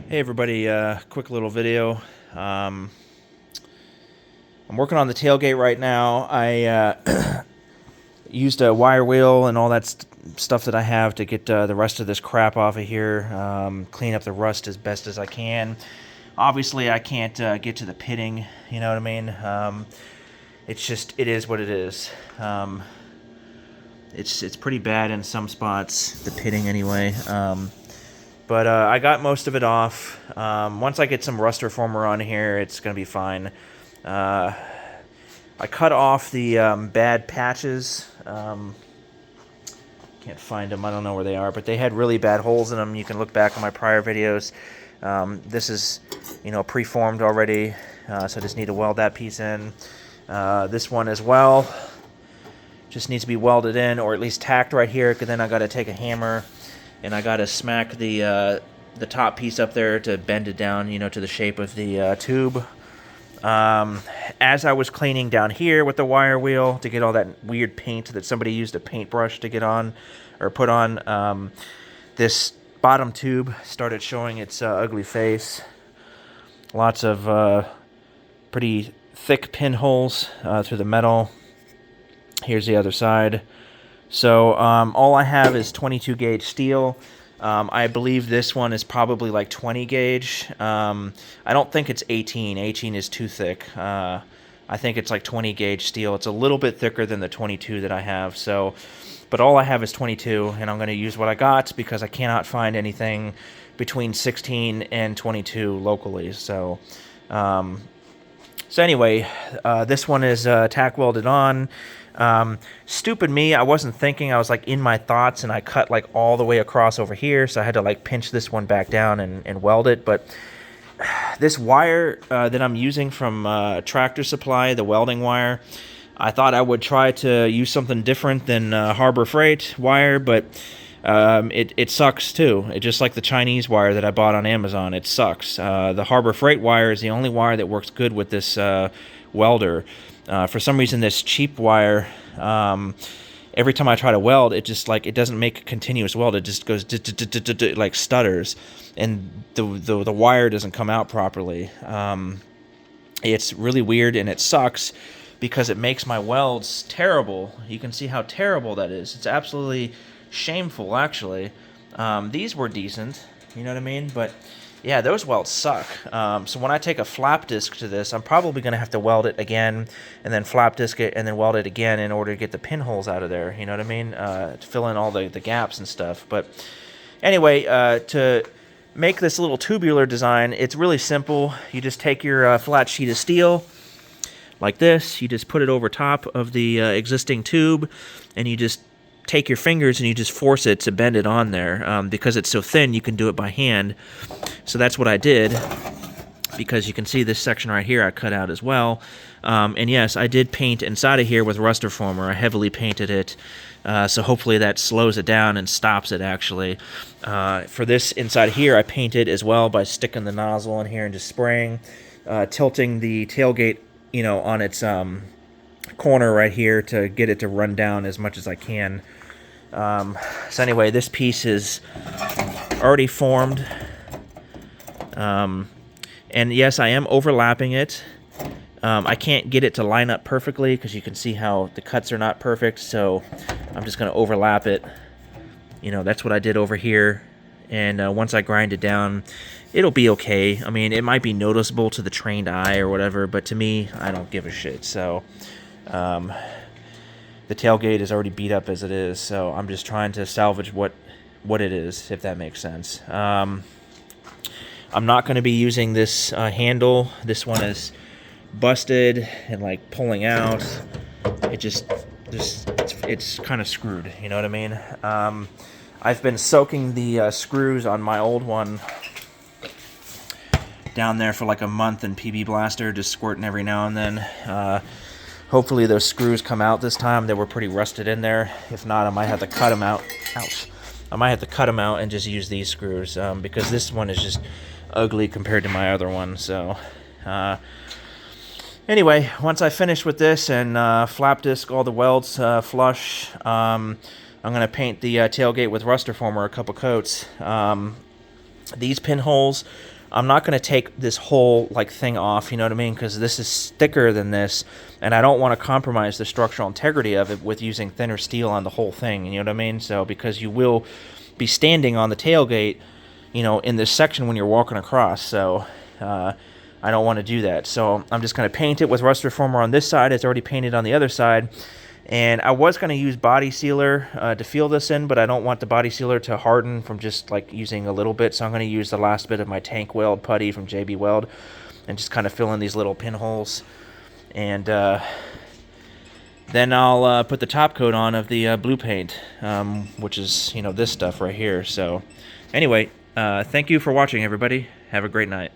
Hey everybody, quick little video. Um, I'm working on the tailgate right now. I used a wire wheel and all that stuff that I have to get the rest of this crap off of here, clean up the rust as best as I can. Obviously, I can't get to the pitting, you know what I mean? It is what it is. It's pretty bad in some spots, the pitting anyway. But I got most of it off. Once I get some rust reformer on here, it's going to be fine. I cut off the bad patches. Can't find them. I don't know where they are, but they had really bad holes in them. You can look back on my prior videos. This is, preformed already, so I just need to weld that piece in. This one as well just needs to be welded in, or at least tacked right here, because then I got to take a hammer and I got to smack the top piece up there to bend it down, to the shape of the tube. As I was cleaning down here with the wire wheel to get all that weird paint that somebody used a paintbrush to get on or put on, this bottom tube started showing its ugly face. Lots of pretty thick pinholes through the metal. Here's the other side. So all I have is 22 gauge steel. I believe this one is probably like 20 gauge. I don't think it's 18. 18 is too thick. I think it's like 20 gauge steel. It's a little bit thicker than the 22 that I have. So, but all I have is 22, and I'm going to use what I got because I cannot find anything between 16 and 22 locally. So, anyway, this one is tack welded on. Stupid me, I wasn't thinking. I was like in my thoughts, and I cut like all the way across over here, so I had to like pinch this one back down and weld it. But this wire that I'm using from Tractor Supply, the welding wire, I thought I would try to use something different than Harbor Freight wire, but it sucks too. It just like the Chinese wire that I bought on Amazon. It sucks. The Harbor Freight wire is the only wire that works good with this welder. For some reason, this cheap wire, every time I try to weld, it just like it doesn't make a continuous weld. It just goes like stutters, and the wire doesn't come out properly. It's really weird, and it sucks because it makes my welds terrible. You can see how terrible that is. It's absolutely shameful, actually. These were decent, you know what I mean? But yeah, those welds suck. So when I take a flap disc to this, I'm probably going to have to weld it again, and then flap disc it, and then weld it again in order to get the pinholes out of there, you know what I mean? To fill in all the gaps and stuff. But anyway, to make this little tubular design, it's really simple. You just take your flat sheet of steel, like this. You just put it over top of the existing tube, and you just take your fingers and you just force it to bend it on there. Because it's so thin, you can do it by hand. So that's what I did, because you can see this section right here I cut out as well. And yes, I did paint inside of here with rust reformer. I heavily painted it, so hopefully that slows it down and stops it, actually. For this inside here, I painted as well by sticking the nozzle in here and just spraying, tilting the tailgate, on its corner right here to get it to run down as much as I can. So anyway, this piece is already formed. And yes, I am overlapping it. I can't get it to line up perfectly because you can see how the cuts are not perfect, so I'm just going to overlap it. That's what I did over here. And once I grind it down, it'll be okay. I mean, it might be noticeable to the trained eye or whatever, but to me, I don't give a shit. So the tailgate is already beat up as it is, so I'm just trying to salvage what it is, if that makes sense. I'm not going to be using this handle. This one is busted and like pulling out. It's kind of screwed, you know what I mean? I've been soaking the screws on my old one down there for like a month in PB Blaster, just squirting every now and then. Hopefully those screws come out this time. They were pretty rusted in there. If not, I might have to cut them out. Ouch. I might have to cut them out and just use these screws, because this one is just ugly compared to my other one. So anyway, once I finish with this and flap disc all the welds flush, I'm going to paint the tailgate with rust reformer a couple coats. These pinholes, I'm not going to take this whole like thing off, you know what I mean, because this is thicker than this, and I don't want to compromise the structural integrity of it with using thinner steel on the whole thing, you know what I mean. So because you will be standing on the tailgate, you know, in this section when you're walking across, so I don't want to do that. So I'm just going to paint it with rust reformer on this side. It's already painted on the other side. And I was going to use body sealer to fill this in, but I don't want the body sealer to harden from just like using a little bit. So I'm going to use the last bit of my tank weld putty from JB Weld and just kind of fill in these little pinholes. And then I'll put the top coat on of the blue paint, which is, you know, this stuff right here. So anyway, thank you for watching, everybody. Have a great night.